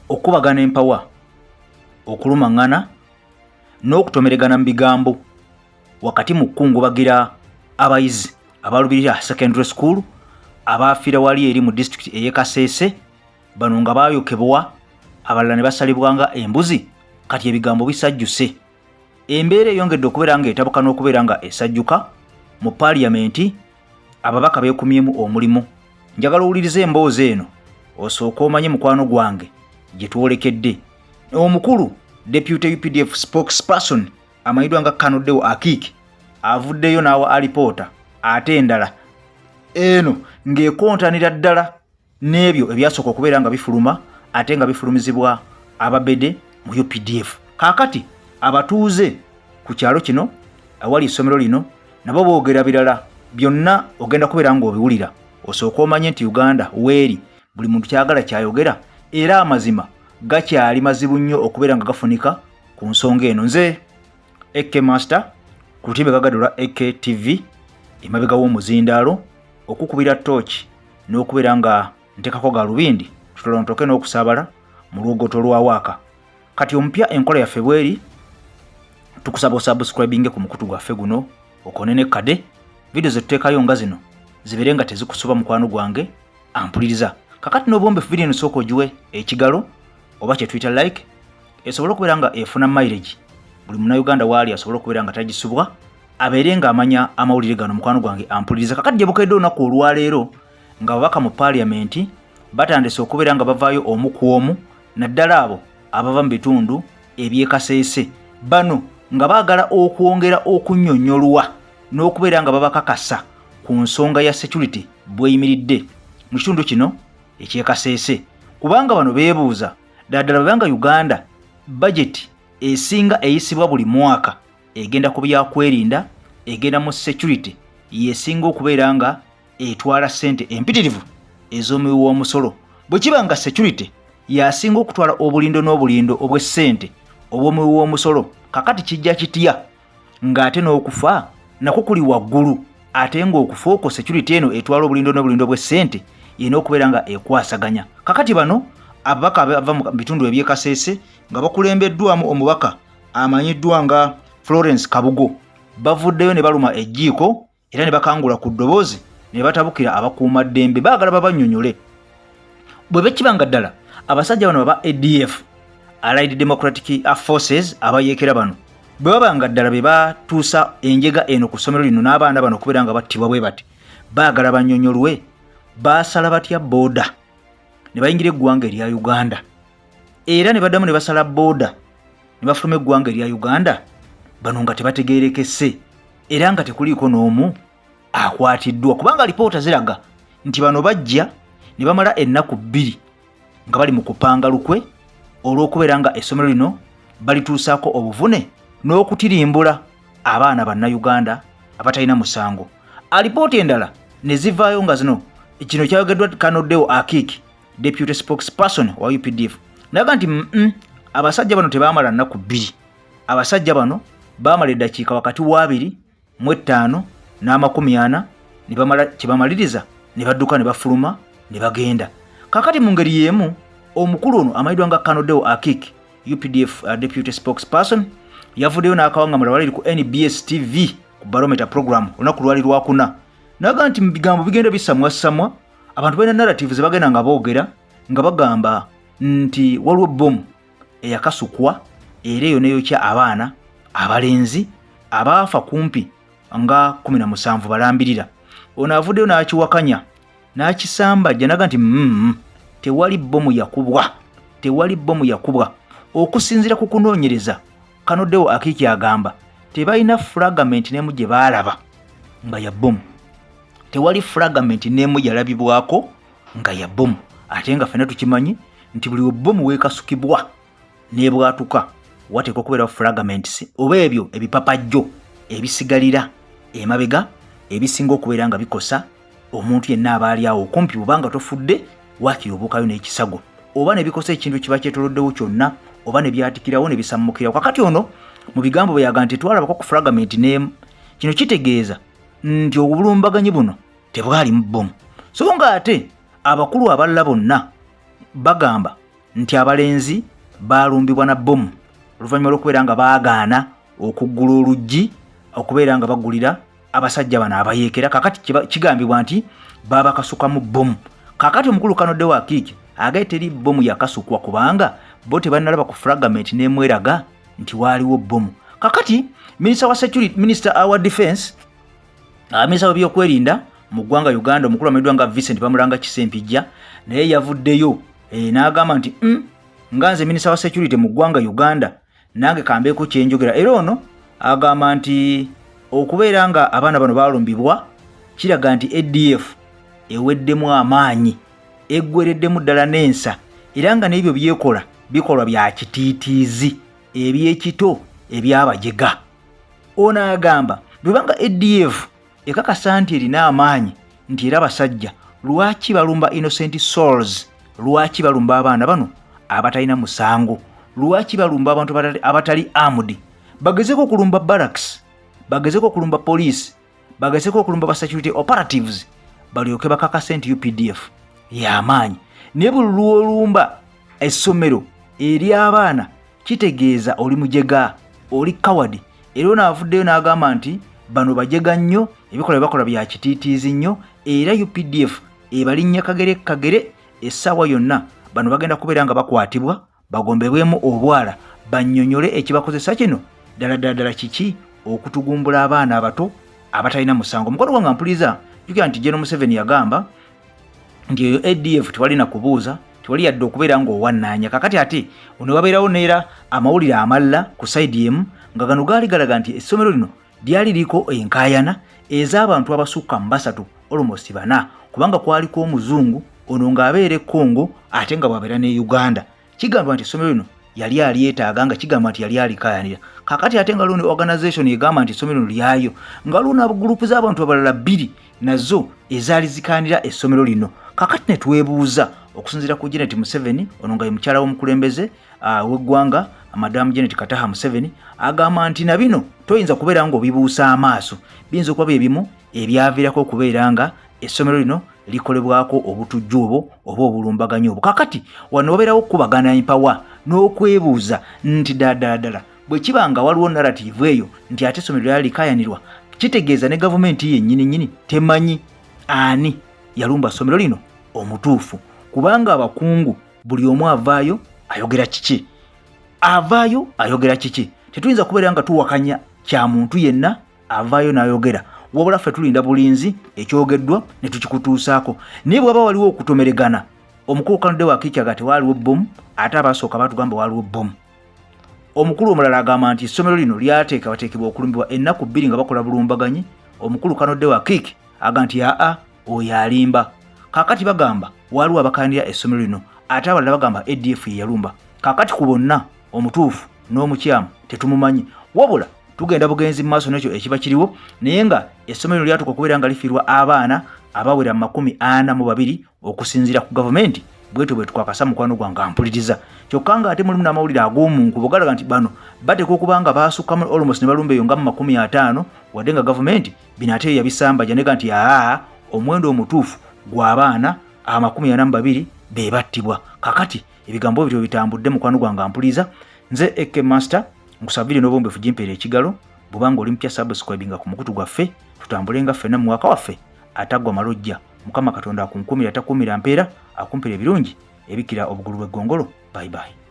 okubagana empawa, okulumangana n'okutomeregana mu bigambo wakati mu kkungubagira abayizi abalubirira secondary school abafiira wali eri mu district ey'ekasese bano nga baayokebwa abalala ne basalibwanga embuzi kati ebigambo bisajjuse. Embeera eyongedde okubeera nga etabuka n'okubeera nga esajjuka mu paaliyamenti ababaka beekumyemu omulimu. Njagala owulirize emboozi eno osooka omanye mukwano gwange gye twolekedde. Omukulu Deputy UPDF spokesperson amanyiddwa nga Kanoddewo Akiiki avuddeyo n'awa alipoota ate endala eno ng'ekontanira ddala n'ebyo ebyasooka okubeera nga bifuluma ate nga bifulumizibwa ababede mu UPDF. Kaakati abatuuze ku kyalo kino awali essomero lino nabo boogera birala byonna ogenda kubeera ng'obiwulira osooka omanye nti Uganda weeri buli muntu kyagala kyayogera era amazima gakyali mazibu nnyo okubeera nga gafunika ku nsonga eno. Nze AK Master ku lutimbe gagadulwa AK TV emabega w'omuzindaalo okukubira tooki n'okubeera nga ntekako galubindi tutolontoke n'okusaabala mu lugoto lwa waaka. Kati omupya enkola yaffe bweri tukusaba osubscribinge ku mukutu gwaffe guno okonene kade video zetuteekayo nga zino zibeere nga tezikusuba mukwano gwange ampuliriza. Kakati n'obwombe video eno sooka ogiwe ekigalo oba kye tuyita like esobole okubeera nga efuna mileage buli munnayuganda waali asobole okubeera nga tagisubwa abeere nga amanya amawulire gano mukwano gwange ampuliriza. Kakati gye bukedde olunaku olwaleero nga babaka mu paaliyamenti batandise okubeera nga bavaayo omu ku omu naddala abo abava mu bitundu eby'ekasese bano nga baagala okwongera okunnyonnyolwa n'okubeera nga babakakasa ku nsonga ya security bweyimiridde mu kitundu kino eky'ekasese kubanga bano beebuuza ddala bwebanga Uganda budget esinga eyisibwa buli mwaka egenda ku byakwerinda egenda mu security yesinga okubeera nga etwala ssente empitirivu ez'omuwi w'omusolo bwe kiba nga security yasinga okutwala obulindo n'obulindo obw'essente obw'omuwi w'omusolo kakati kijja kitya ng'ate n'okufa nakwo kuli waggulu ate ng'okufa okwo security eno etwala obulindo n'obulindo bw'essente yena okubeera nga ekwasaganya. Kakati bano ababaka bava mu bitundu eby'ekasese nga bakulembeddwamu omubaka amanyiddwa nga Florence Kabugo bavuddeyo ne baluma ejjiiko era ne bakangula ku ddoboozi ne batabukira abakuumaddembe baagala babannyonnyole bwe bekibanga ddala abasajja bano baba ADF Allied Democratic Forces abayeekera bano bwe babanga ddala be batuusa enjega eno ku ssomero lino n'abaana bano okubeera nga battibwa bwe bati baagala bannyonnyolwe baasala batya booda ne bayingira eggwanga erya Uganda era ne baddamu ne basala booda ne bafuluma eggwanga erya Uganda bano nga tebategeerekese era nga tekuliiko n'omu akwatiddwa kubanga alipoota ziraga nti bano bajja ne bamala ennaku 2 nga bali mu kupanga lukwe olw'okubeera nga essomero lino balituusaako obuvune n'okutirimbula abaana bannayuganda abatalina musango. Alipoota endala ne zivaayo nga zino kino kyayogeddwa Kanoddewo Akiiki Deputy Spokesperson wa UPDF naga nti abasajja bano tebaamala nnaku 2 abasajja bano baamala eddakiika wakati wa 2 mu 5 n'amakumi 40 ne bamala kyebamaliriza ne badduka ne bafuluma ne bagenda. Kakati mu ngeri y'emu omukulu ono amanyiddwa nga Kanoddewo Akiiki UPDF Deputy Spokesperson yavuddeyo n'akawangamula lwali ku NBS TV ku barometer program olunaku lwali lwakuna naga nti mu bigambo bigenda bisamwasamwa abantu balina narrative ze bagenda nga boogera nga bagamba nti waliwo bomu eyakasukwa era eyo neyokya abaana abalenzi abaafa kumpi nga 17 balambirira. Ono avuddeyo n'akiwakanya n'akisambajja naga nti tewali bomu yakubwa okusinziira ku kunoonyereza Kanoddewo Akiiki agamba tebalina fragment n'emu gye baalaba nga ya bomu tewali fragment n'emu yalabibwako nga ya bomu ate nga ffenna tukimanyi nti buli bomu weekasukibwa n'ebwatuka wateekwa okubeerawo fragments oba ebyo ebipapajjo ebisigalira emabega ebisinga okubeera nga bikosa omuntu yenna abaali awo okumpi bw'obanga tofudde waakiri obuukayo n'ekisago oba ne bikosa ekintu kiba kyetoloddewo kyonna oba ne byatikirawo ne bisammukirawo. Kakati ono mu bigambo bwe yaga nti twalabako ku fragment n'emu kino kitegeeza nti obulumbaganyi buno tebwali mu bomu so nga ate abakulu abalala bonna bagamba nti abalenzi balumbibwa na bomu oluvannyuma lw'okubeera nga baagaana okuggula oluggi okubeera nga bagulira abasajja bano abayeekera. Kakati kigambibwa nti babakasukamu bomu. Kakati omukulu Kanodde wa Kiiki agaita eri bomu yakasukwa kubanga bo tebannalaba ku fragment n'emweraga nti waaliwo bomu. Kakati Minister wa Security, Minister wa Defense, Minister w'ebyokwerinda mu ggwanga Uganda omukulu amaliddwa nga Vincent Bamulanga Kisempijja naye yavuddeyo n'agamba nti nga nze Minister wa Security mu ggwanga Uganda nange kambeeko kyenjogera. Era ono agamba nti okubeera nga abaana bano balumbibwa kiraga nti ADF eweddemu amaanyi eggwereddemu ddala n'ensa era nga n'ebyo bikolwa bya kitiitiizi ebyekito ebyabajega. Ono agamba bwebanga ADF ekakasa nti erina amaanyi nti era basajja lwaki balumba innocent souls, lwaki balumba abaana bano abatalina musango, lwaki balumba abantu abatali armed, bagezeko okulumba barracks, bagezeko okulumba police, bagezeko okulumba ba security operatives balyoke bakakase nti UPDF y'amaanyi. Naye buli lw'olumba essomero ery'abaana kitegeeza oli mujega, oli coward. Era onaavuddeyo n'agamba nti bano bajega nnyo, bakola bya kitiitiizi nnyo, era UPDF ebalinnya kagere essaawa yonna bano bagenda kubeera nga bakwatibwa bagombebwemu obwala bannyonnyole ekibakozesa kino ddala kiki okutugumbula abaana abato abatalina musango. Mukono gwange mpuliza jukira nti General Museveni yagamba nti eyo ADF tewalina kubuuza, tewali yadde okubeera ng'owannaanya. Kakati ate ono wabeerawo neera amawulire amalala ku saidi emu nga gano gaali galaga nti essomero lino lyali liko enkaayana ez'abantu abasukka mu basatu almost bana, kubanga kwaliko omuzungu ono ng'abeera e Congo ate nga bwabeera ne Uganda. Kigambwa nti essomero lino yali alyetaaga nga kigamba nti yali alikaayanira. Kakati ate nga luno organization egamba nti essomero lino lyayo nga luna gurupu z'abantu abalala 2 nazo ezaali zikaanira essomero lino. Kakati ne twebuuza okusinziira ku Janet Museveni ono nga ye mukyala w'omukulembeze w'eggwanga Madamu Janet Kataha Museveni agamba nti na bino toyinza kubeera ng'obibuusa amaaso, biyinza okuba byebimu ebyaviirako okubeera nga essomero lino likolebwako obutujju oba obulumbaganyi obwo. Kakati wano wabeerawo okubagana empawa n'okwebuuza nti ddala bwe kiba nga waliwo narrative eyo nti ate essomero lyali likaayanirwa, kitegeeza ne gavumenti yennyini temanyi ani yalumba essomero lino omutuufu, kubanga abakungu buli omu avaayo ayogera kiki. Tetuyinza kubeera nga tuwakanya kya muntu yenna avaayo n'ayogera, wabula ffe tulinda bulinzi ekyogeddwa ne tukikutuusaako. Naye bw'aba waliwo okutomeregana, omukulu Kanodde wa Kiiki agati waaliwo bbomu, ate abasooka batugamba waaliwo bbomu. Omukulu omulala agamba nti essomero lino bateekebwa okulumbibwa ennaku 2 nga bakola bulumbaganyi. Omukulu Kanodde wa Kiiki aga nti oyo alimba. Kakati bagamba waaliwo abakaanira essomero lino, ate abalala bagamba ADF ye yalumba. Kakati ku bonna omutuufu n'omukyamu tetumumanyi, wabula tugenda bugenzi mu maaso n'ekyo ekiba kiriwo, naye nga essomero lyatuka okubeera nga lifiirwa abaana abawera 42 okusinziira ku gavumenti. Bwetyo bwe tukwakasa mukwano gwange ampuliriza. Kyokka nga ate mulimu n'amawulire ag'omunkubo galaga nti bano bateeka okuba nga baasukkamu almost ne balumba eyo nga mu 50 wadde nga gavumenti bino ate yabisambajja nega nti omuwendo omutuufu gw'abaana 42 be battibwa. Kakati ebigambo bityo bitambudde mukwano gwange ampuliriza. Nze Eke Master nkusabire n'obwombeefu jimpeera ekigalo. Bw'obanga oli mpya subscribinga ku mukutu gwaffe, tutambulenga ffenna mu mwaka waffe ataggwa malojja. Mukama Katonda akunkumira atakuumira mpeera, akumpira ebirungi ebikira obugulu bw'eggongolo. Bye bye.